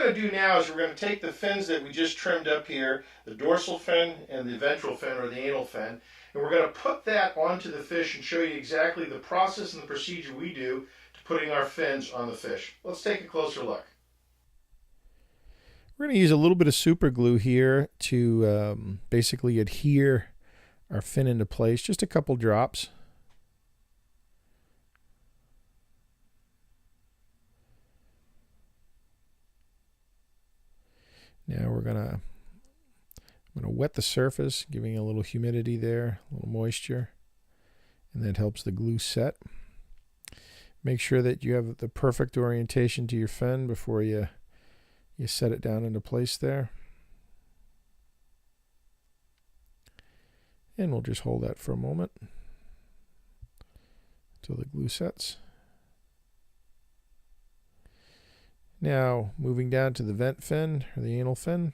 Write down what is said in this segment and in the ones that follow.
going to do now is we're going to take the fins that we just trimmed up here, the dorsal fin and the ventral fin or the anal fin, and we're going to put that onto the fish and show you exactly the process and the procedure we do to putting our fins on the fish. Let's take a closer look. We're going to use a little bit of super glue here to basically adhere our fin into place, just a couple drops. Now I'm going to wet the surface, giving a little humidity there, a little moisture, and that helps the glue set. Make sure that you have the perfect orientation to your fin before you set it down into place there. And we'll just hold that for a moment until the glue sets. Now, moving down to the vent fin, or the anal fin.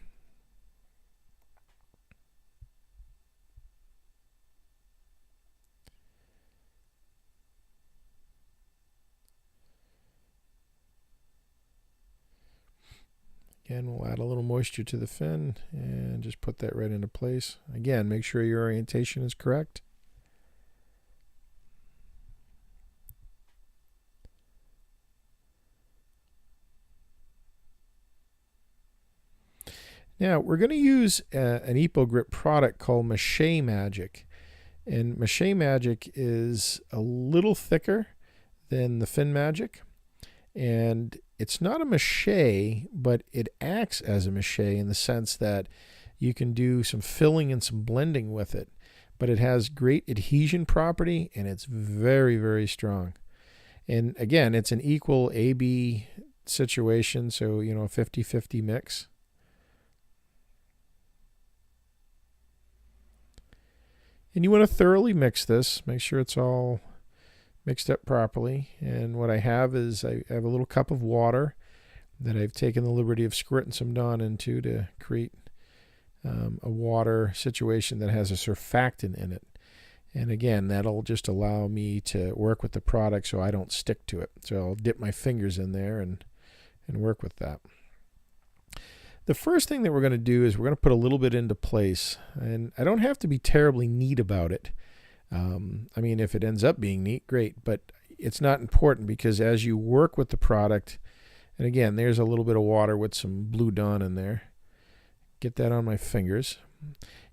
Again, we'll add a little moisture to the fin and just put that right into place. Again, make sure your orientation is correct. Now, we're going to use an EpoGrip product called Mache Magic. And Mache Magic is a little thicker than the Fin Magic. And it's not a mache, but it acts as a mache in the sense that you can do some filling and some blending with it. But it has great adhesion property, and it's very, very strong. And again, it's an equal AB situation, so, you know, a 50-50 mix. And you want to thoroughly mix this. Make sure it's all mixed up properly. And what I have is I have a little cup of water that I've taken the liberty of squirting some Dawn into to create a water situation that has a surfactant in it. And again, that'll just allow me to work with the product so I don't stick to it. So I'll dip my fingers in there and work with that. The first thing that we're going to do is we're going to put a little bit into place. And I don't have to be terribly neat about it. I mean, if it ends up being neat, great. But it's not important because as you work with the product, and again, there's a little bit of water with some Blue Dawn in there. Get that on my fingers.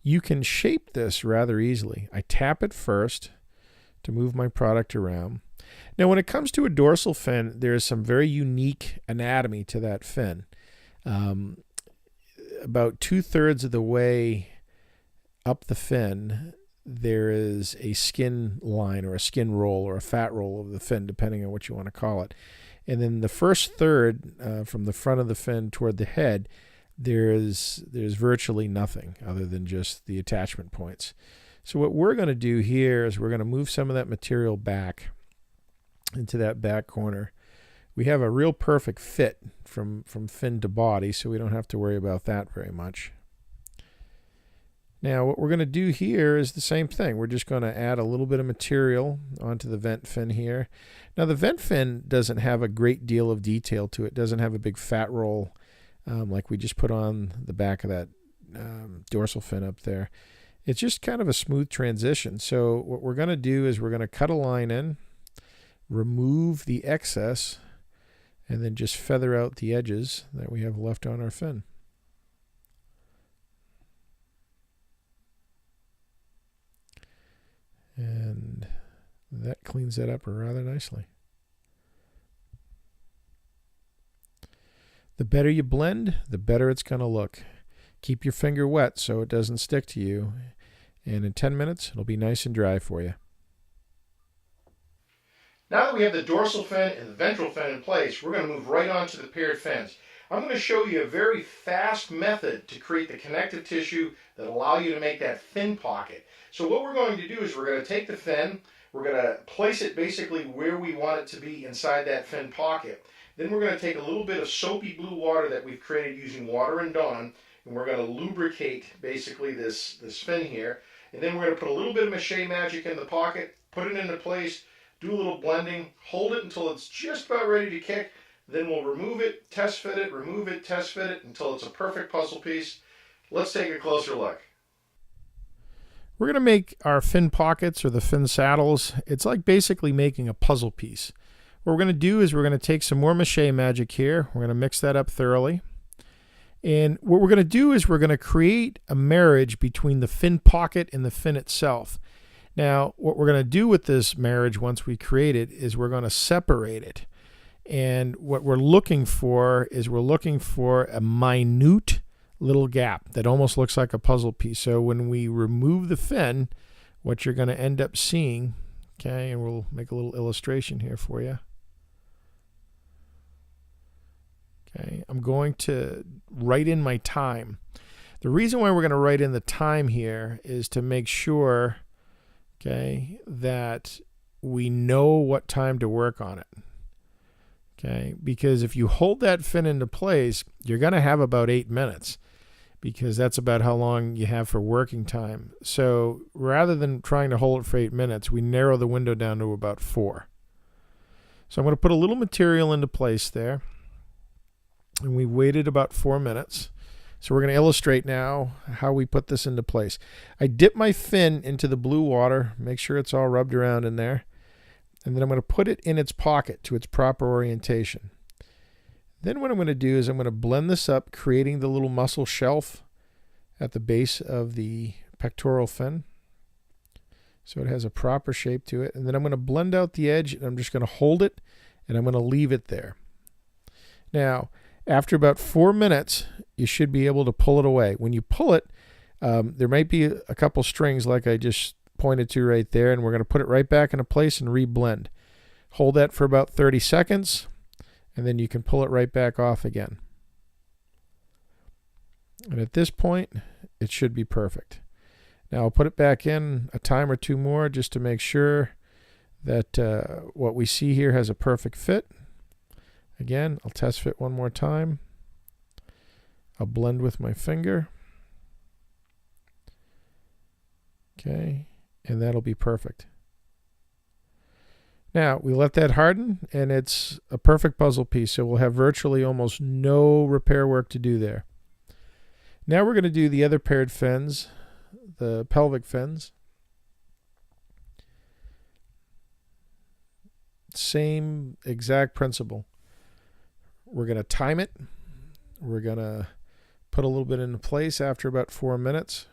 You can shape this rather easily. I tap it first to move my product around. Now, when it comes to a dorsal fin, there is some very unique anatomy to that fin. About 2/3 of the way up the fin, there is a skin line or a skin roll or a fat roll of the fin, depending on what you want to call it. And then the first third, from the front of the fin toward the head, there's virtually nothing other than just the attachment points. So what we're going to do here is we're going to move some of that material back into that back corner. We have a real perfect fit from fin to body, so we don't have to worry about that very much. Now, what we're going to do here is the same thing. We're just going to add a little bit of material onto the vent fin here. Now, the vent fin doesn't have a great deal of detail to it. It doesn't have a big fat roll like we just put on the back of that dorsal fin up there. It's just kind of a smooth transition. So what we're going to do is we're going to cut a line in, remove the excess, and then just feather out the edges that we have left on our fin. And that cleans that up rather nicely. The better you blend, the better it's going to look. Keep your finger wet so it doesn't stick to you. And in 10 minutes, it'll be nice and dry for you. Now that we have the dorsal fin and the ventral fin in place, we're going to move right on to the paired fins. I'm going to show you a very fast method to create the connective tissue that allow you to make that fin pocket. So what we're going to do is we're going to take the fin, we're going to place it basically where we want it to be inside that fin pocket. Then we're going to take a little bit of soapy blue water that we've created using water and Dawn, and we're going to lubricate basically this fin here. And then we're going to put a little bit of Mache Magic in the pocket, put it into place, do a little blending, hold it until it's just about ready to kick, Then we'll remove it, test fit it, remove it, test fit it until it's a perfect puzzle piece. Let's take a closer look. We're going to make our fin pockets or the fin saddles. It's like basically making a puzzle piece. What we're going to do is we're going to take some more Mache magic here. We're going to mix that up thoroughly. And what we're going to do is we're going to create a marriage between the fin pocket and the fin itself. Now, what we're going to do with this marriage once we create it is we're going to separate it. And what we're looking for is we're looking for a minute little gap that almost looks like a puzzle piece. So when we remove the fin, what you're going to end up seeing, okay, and we'll make a little illustration here for you. Okay, I'm going to write in my time. The reason why we're going to write in the time here is to make sure, okay, that we know what time to work on it. Okay, because if you hold that fin into place, you're going to have about 8 minutes because that's about how long you have for working time. So rather than trying to hold it for 8 minutes, we narrow the window down to about 4. So I'm going to put a little material into place there. And we waited about 4 minutes. So we're going to illustrate now how we put this into place. I dip my fin into the blue water, make sure it's all rubbed around in there. And then I'm going to put it in its pocket to its proper orientation. Then what I'm going to do is I'm going to blend this up, creating the little muscle shelf at the base of the pectoral fin. So it has a proper shape to it. And then I'm going to blend out the edge, and I'm just going to hold it, and I'm going to leave it there. Now, after about 4 minutes, you should be able to pull it away. When you pull it, there might be a couple strings like I just pointed to right there, and we're going to put it right back into place and reblend. Hold that for about 30 seconds, and then you can pull it right back off again. And at this point, it should be perfect. Now I'll put it back in a time or two more just to make sure that what we see here has a perfect fit. Again, I'll test fit one more time. I'll blend with my finger. Okay, and that'll be perfect. Now, we let that harden, and it's a perfect puzzle piece, so we'll have virtually almost no repair work to do there. Now we're going to do the other paired fins, the pelvic fins. Same exact principle. We're going to time it. We're going to put a little bit into place after about 4 minutes.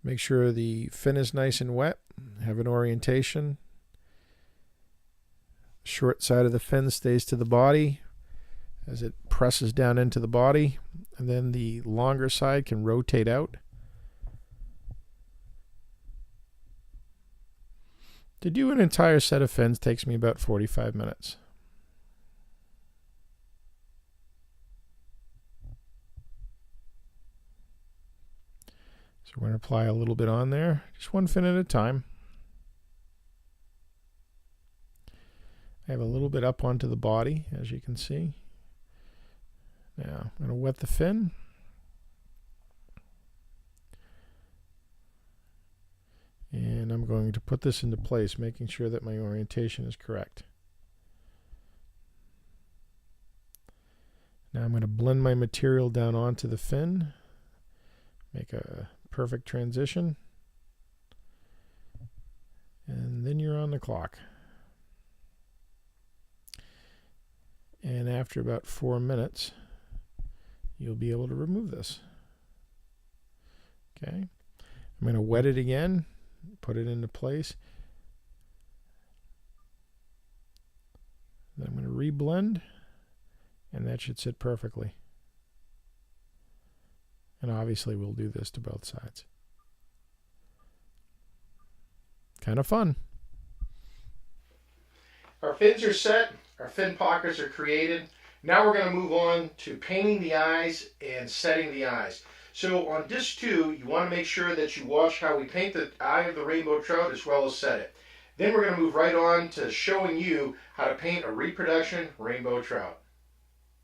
Make sure the fin is nice and wet. Have an orientation. Short side of the fin stays to the body as it presses down into the body. And then the longer side can rotate out. To do an entire set of fins takes me about 45 minutes. So we're going to apply a little bit on there, just one fin at a time. I have a little bit up onto the body, as you can see. Now I'm going to wet the fin. And I'm going to put this into place, making sure that my orientation is correct. Now I'm going to blend my material down onto the fin, make a perfect transition, and then you're on the clock. And after about 4 minutes, you'll be able to remove this. Okay, I'm going to wet it again, put it into place. Then I'm going to reblend, and that should sit perfectly. And obviously we'll do this to both sides. Kind of fun. Our fins are set. Our fin pockets are created. Now we're going to move on to painting the eyes and setting the eyes. So on disc 2, you want to make sure that you watch how we paint the eye of the rainbow trout as well as set it. Then we're going to move right on to showing you how to paint a reproduction rainbow trout.